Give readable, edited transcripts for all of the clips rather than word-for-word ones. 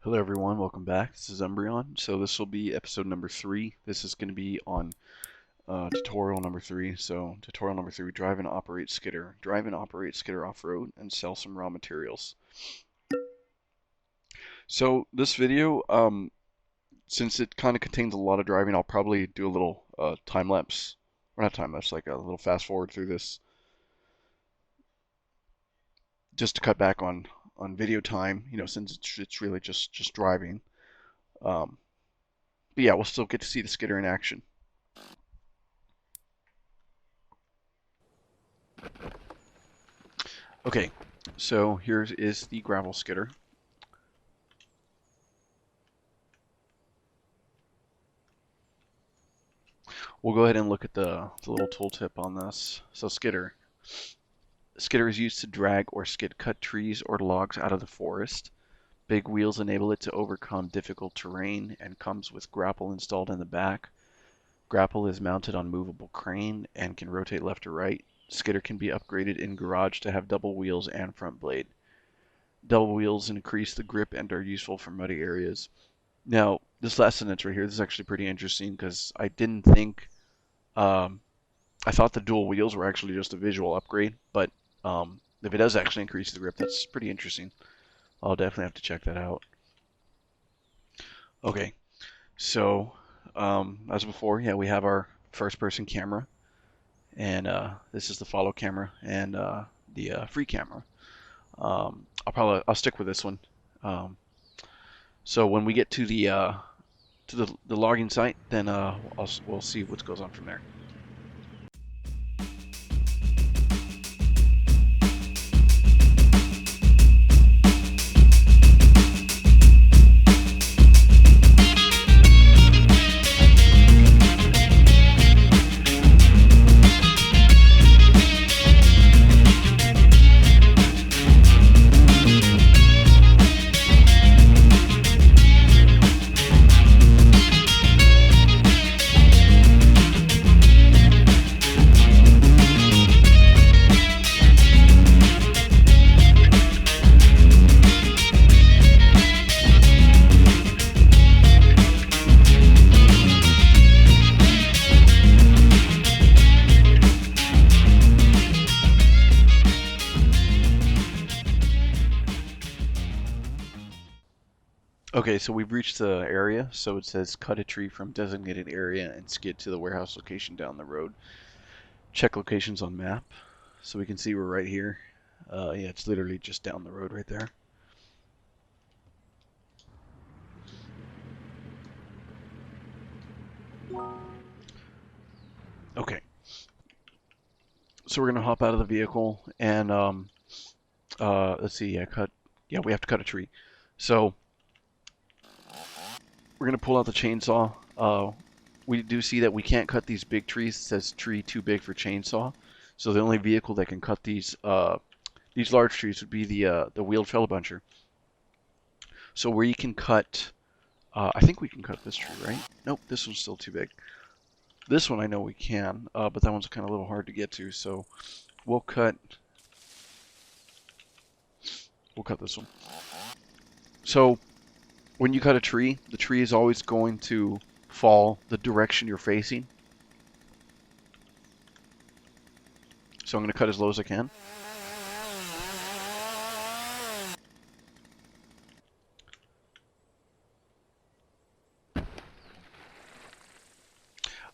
Hello everyone, welcome back. This is Umbreon. So this will be episode number 3. This is going to be on tutorial number 3. So tutorial number 3, drive and operate skidder. Drive and operate skidder off-road and sell some raw materials. So this video, since it kind of contains a lot of driving, I'll probably do a little time lapse, or not time lapse, like a little fast forward through this, just to cut back on video time, since it's really just driving. But yeah, we'll still get to see the skidder in action. Okay, so here is the gravel skidder. We'll go ahead and look at the little tooltip on this. So skidder. Skidder is used to drag or skid cut trees or logs out of the forest. Big wheels enable it to overcome difficult terrain and comes with grapple installed in the back. Grapple is mounted on movable crane and can rotate left or right. Skidder can be upgraded in garage to have double wheels and front blade. Double wheels increase the grip and are useful for muddy areas. Now, this last sentence right here, this is actually pretty interesting because I didn't think, I thought the dual wheels were actually just a visual upgrade, but if it does actually increase the grip, that's pretty interesting. I'll definitely have to check that out. Okay, so as before, yeah, we have our first-person camera, and this is the follow camera and the free camera. I'll stick with this one. So when we get to the logging site, then we'll see what goes on from there. Okay, so we've reached the area, so it says cut a tree from designated area and skid to the warehouse location down the road. Check locations on map, so we can see we're right here. Yeah, it's literally just down the road right there. Okay, so we're gonna hop out of the vehicle and let's see, yeah, we have to cut a tree. So we're going to pull out the chainsaw. We do see that we can't cut these big trees. It says tree too big for chainsaw. So the only vehicle that can cut these large trees would be the wheeled fellow buncher. So where you can cut, I think we can cut this tree, right? Nope, this one's still too big. This one I know we can, but that one's kind of a little hard to get to. So we'll cut this one. So when you cut a tree, the tree is always going to fall the direction you're facing. So I'm going to cut as low as I can.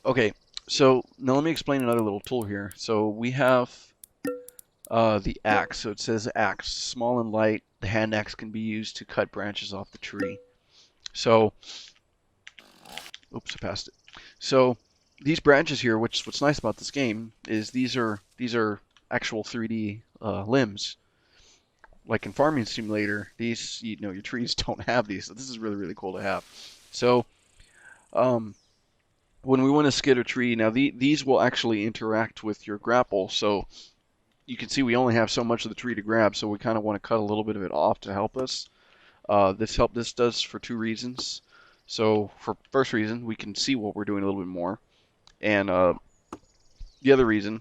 Okay, so now let me explain another little tool here. So we have the axe. So it says axe, small and light. The hand axe can be used to cut branches off the tree. So, oops, I passed it. So these branches here, what's nice about this game is these are actual 3D limbs. Like in Farming Simulator, these your trees don't have these. So this is really, really cool to have. So when we want to skid a tree, now these will actually interact with your grapple. So you can see we only have so much of the tree to grab, so we kind of want to cut a little bit of it off to help us. This does for two reasons. So for first reason, we can see what we're doing a little bit more, and the other reason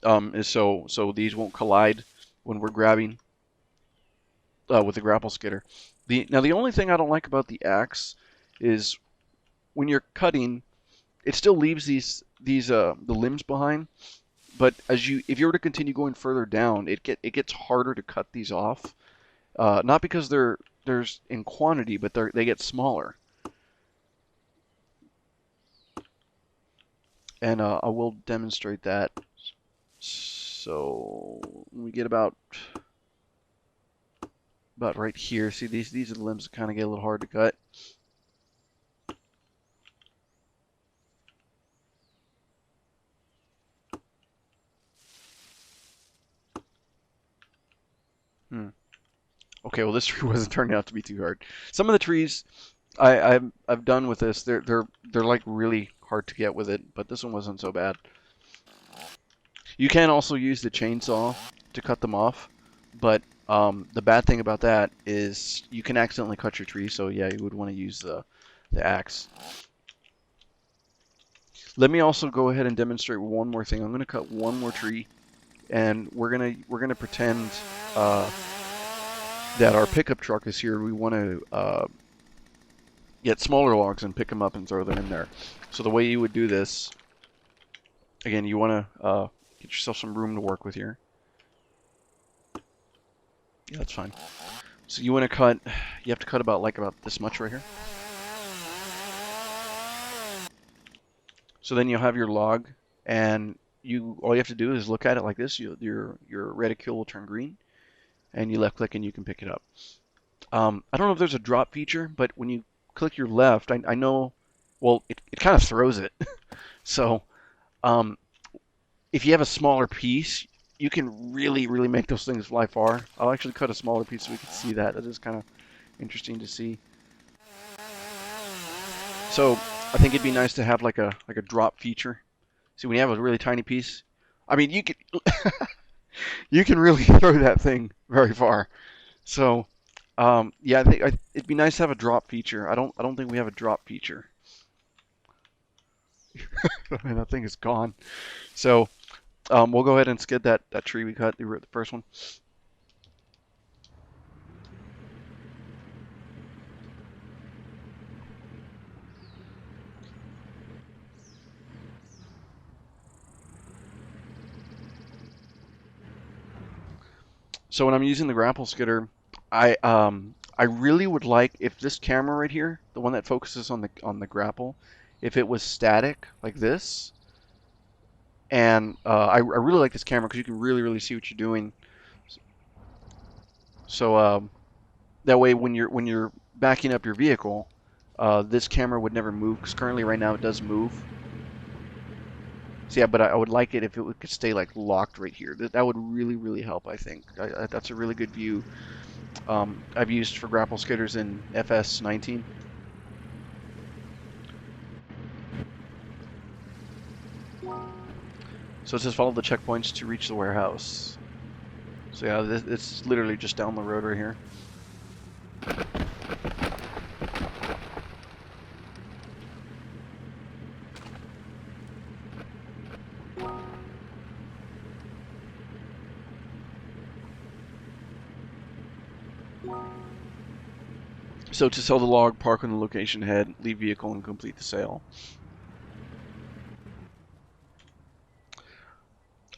is so these won't collide when we're grabbing with the grapple skidder. Now the only thing I don't like about the axe is when you're cutting, it still leaves these the limbs behind. But if you were to continue going further down, it gets harder to cut these off. Not because there's in quantity, but they get smaller. And I will demonstrate that. So we get about right here. See, these are the limbs that kind of get a little hard to cut. Okay, well this tree wasn't turning out to be too hard. Some of the trees I've done with this, they're like really hard to get with it, but this one wasn't so bad. You can also use the chainsaw to cut them off, but the bad thing about that is you can accidentally cut your tree, so yeah, you would want to use the axe. Let me also go ahead and demonstrate one more thing. I'm going to cut one more tree, and we're gonna pretend that our pickup truck is here. We want to get smaller logs and pick them up and throw them in there. So the way you would do this, again, you want to get yourself some room to work with here. Yeah, that's fine. So you want to cut, you have to cut about this much right here. So then you'll have your log, and all you have to do is look at it like this. Your reticule will turn green, and you left click and you can pick it up. I don't know if there's a drop feature, but when you click your left, I know, well, it kind of throws it. So if you have a smaller piece, you can really make those things fly far. I'll actually cut a smaller piece so we can see that. That is kind of interesting to see. So I think it'd be nice to have like a drop feature. See, when you have a really tiny piece, I mean, you can really throw that thing very far. So yeah, I think it'd be nice to have a drop feature. I don't think we have a drop feature. That thing is gone. So we'll go ahead and skid that tree we cut, the first one. So when I'm using the grapple skidder, I really would like if this camera right here, the one that focuses on the grapple, if it was static like this. And I really like this camera because you can really see what you're doing. So that way when you're backing up your vehicle, this camera would never move, because currently right now it does move. So yeah, but I would like it if it could stay like locked right here. That would really help, I think. That's a really good view. I've used for grapple skidders in FS19. So it says follow the checkpoints to reach the warehouse. So yeah, it's literally just down the road right here. So to sell the log, park on the location head, leave vehicle, and complete the sale.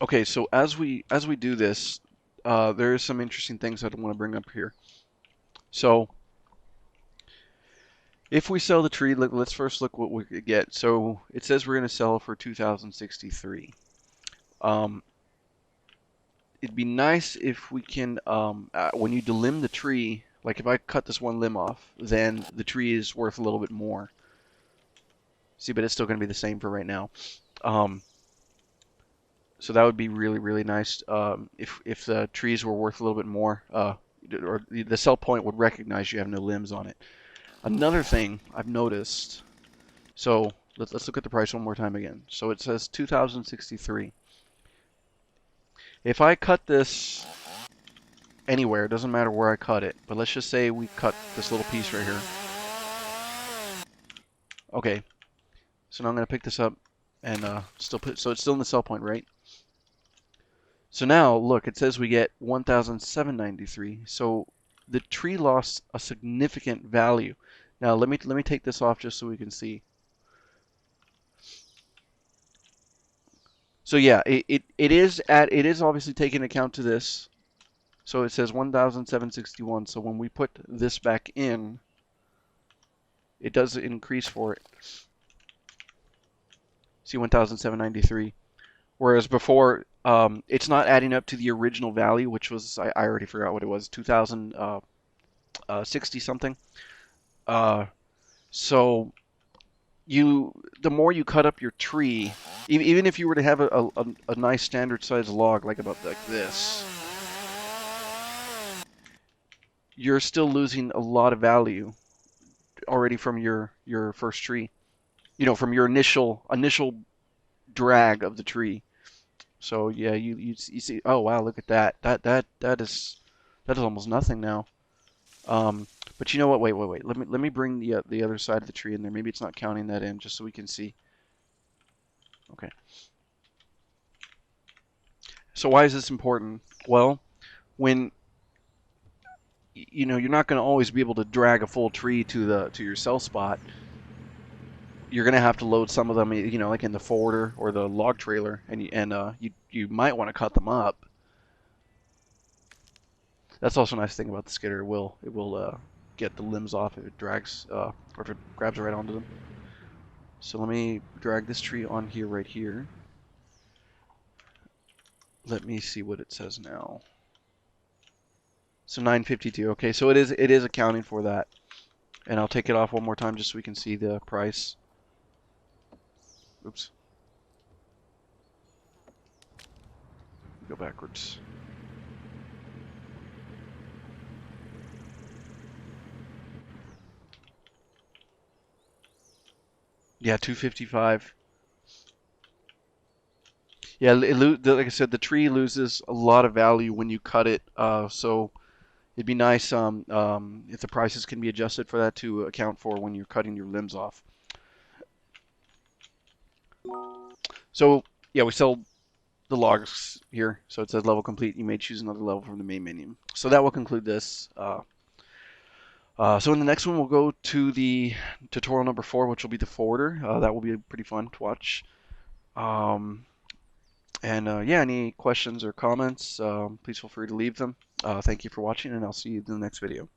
Okay, so as we do this, there are some interesting things I want to bring up here. So if we sell the tree, let's first look what we could get. So it says we're going to sell for 2,063. It'd be nice if we can, when you delimb the tree, like if I cut this one limb off, then the tree is worth a little bit more. See, but it's still going to be the same for right now. So that would be really nice if the trees were worth a little bit more, or the sell point would recognize you have no limbs on it. Another thing I've noticed, so let's look at the price one more time again. So it says 2,063. If I cut this anywhere, it doesn't matter where I cut it, but let's just say we cut this little piece right here. Okay, so now I'm going to pick this up and so it's still in the sell point, right? So now, look, it says we get 1,793. So the tree lost a significant value. Now let me take this off just so we can see. So yeah, it is obviously taking account to this. So it says 1,761. So when we put this back in, it does increase for it. See, 1,793. Whereas before, it's not adding up to the original value, which was, I already forgot what it was, 2,060 something. So the more you cut up your tree, even if you were to have a nice standard size log like about like this, you're still losing a lot of value already from your first tree. You know, from your initial drag of the tree. So yeah, you see, oh wow, look at that. That is almost nothing now. But you know what? Wait. Let me bring the other side of the tree in there. Maybe it's not counting that in, just so we can see. Okay. So why is this important? Well, when you know you're not going to always be able to drag a full tree to your cell spot. You're going to have to load some of them, you know, like in the forwarder or the log trailer, and you might want to cut them up. That's also a nice thing about the skidder. It will get the limbs off if it drags or if it grabs right onto them. So let me drag this tree on here, right here. Let me see what it says now. So 952. Okay, so it is accounting for that. And I'll take it off one more time just so we can see the price. Oops. Go backwards. Yeah, 255. Yeah, like I said, the tree loses a lot of value when you cut it. So it'd be nice if the prices can be adjusted for that to account for when you're cutting your limbs off. So yeah, we sell the logs here. So it says level complete. You may choose another level from the main menu. So that will conclude this. So in the next one, we'll go to the tutorial number 4, which will be the forwarder. That will be pretty fun to watch. Yeah, any questions or comments, please feel free to leave them. Thank you for watching, and I'll see you in the next video.